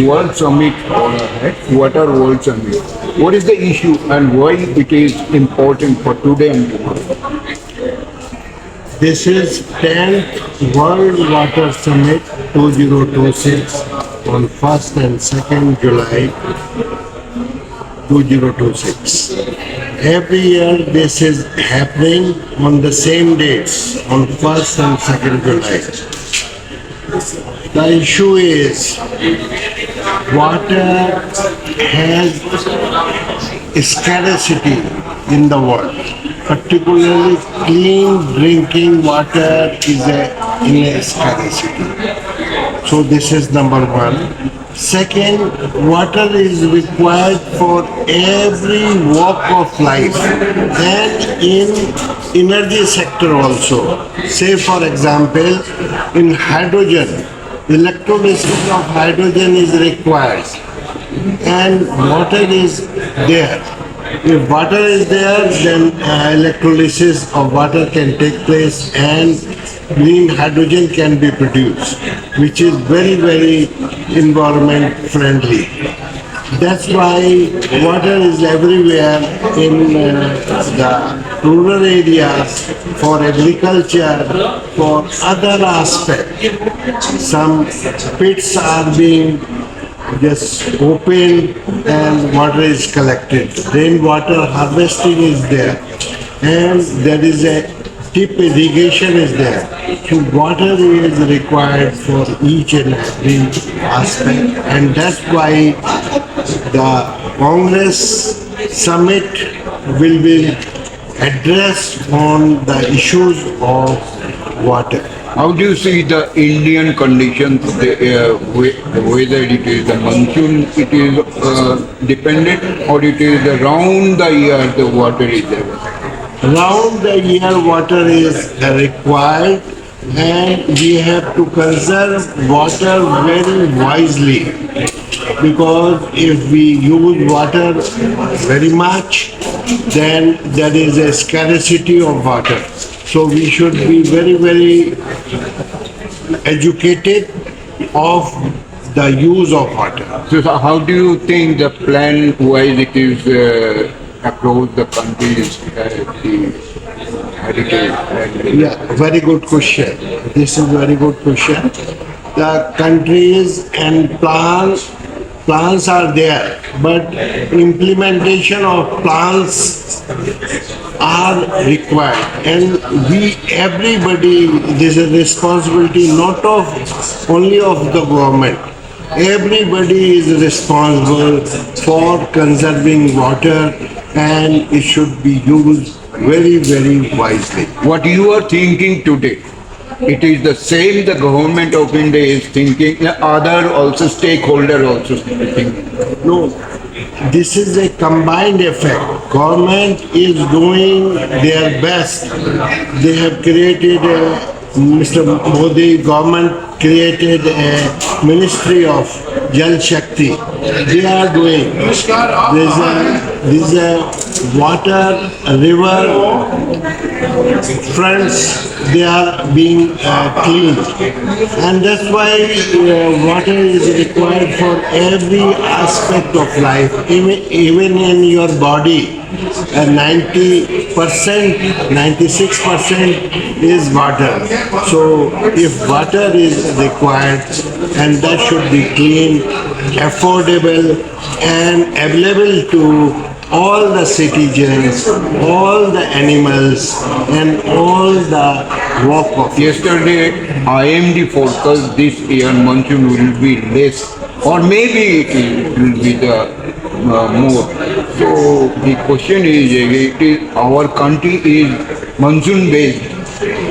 World Summit हो रहा है, Water World Summit. What is the issue and why it is important for today and tomorrow? This is 10th World Water Summit 2026 on 1st and 2nd July 2026. Every year this is happening on the same dates on 1st and 2nd July. The issue is water has scarcity in the world. Particularly clean drinking water is in a scarcity. So this is number one. Second, water is required for every walk of life and in energy sector also. Say for example, in hydrogen, electrolysis of hydrogen is required and water is there. If water is there, then electrolysis of water can take place and green hydrogen can be produced, which is very, very environment friendly. That's why water is everywhere in the rural areas, for agriculture, for other aspects. Some pits are being just opened and water is collected. Rainwater harvesting is there and there is a deep irrigation is there. So water is required for each and every aspect and that's why the Congress summit will be addressed on the issues of water. How do you see the Indian conditions, the weather it is, the monsoon it is dependent or it is around the year the water is there? Round the year water is required and we have to conserve water very wisely because if we use water very much then there is a scarcity of water. So we should be very, very educated of the use of water. So how do you think the plan wise it is across the countries, the heritage? Yeah, very good question. This is very good question. The countries and plans are there, but implementation of plans are required and everybody, this is responsibility not of only of the government. Everybody is responsible for conserving water and it should be used very, very wisely. What you are thinking today, it is the same the government of India is thinking, other also stakeholder also thinking. No, this is a combined effect. Government is doing their best. They have created Mr. Modi government created a Ministry of Jal Shakti. They are doing. There's a water, river fronts. They are being cleaned, and that's why water is required for every aspect of life, even in your body. 90%, 96% is water. So if water is required and that should be clean, affordable and available to all the citizens, all the animals and all the walk of. Yesterday, IMD forecast this year monsoon will be less, or maybe it will be the more. So the question is, it is our country is monsoon based.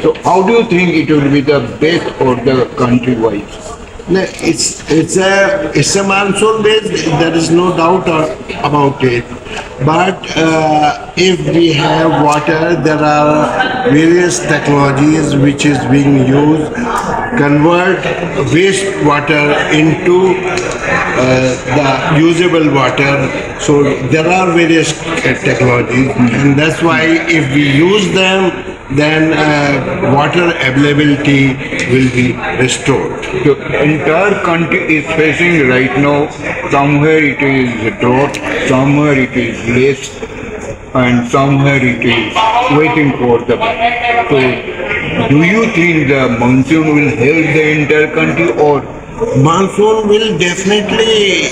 So how do you think it will be the best or the country wise? No, it's a monsoon based. There is no doubt about it. But if we have water, there are various technologies which is being used. Convert waste water into the usable water. So there are various technologies, and that's why if we use them, then water availability will be restored. The entire country is facing right now, somewhere it is drought, somewhere it is less, and somewhere it is waiting for the. So, do you think the monsoon will help the entire country, or Monsoon will definitely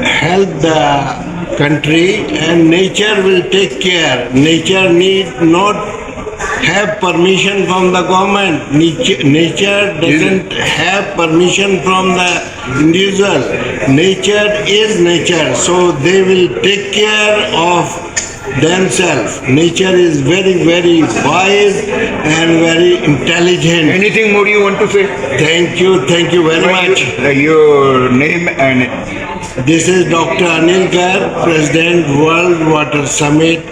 help the country, and nature will take care. Nature need not have permission from the government. Nature doesn't have permission from the individual. Nature is nature, so they will take care of themselves. Nature is very, very wise and very intelligent. anything more you want to say? Thank you very much. Your name and This is Dr. Anil Gar, President, World Water Summit,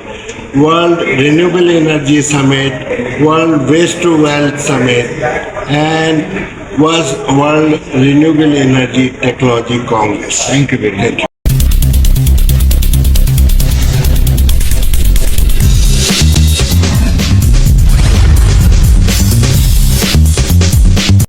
World Renewable Energy Summit, World Waste to Wealth Summit, and was World Renewable Energy Technology Congress. thank you very much.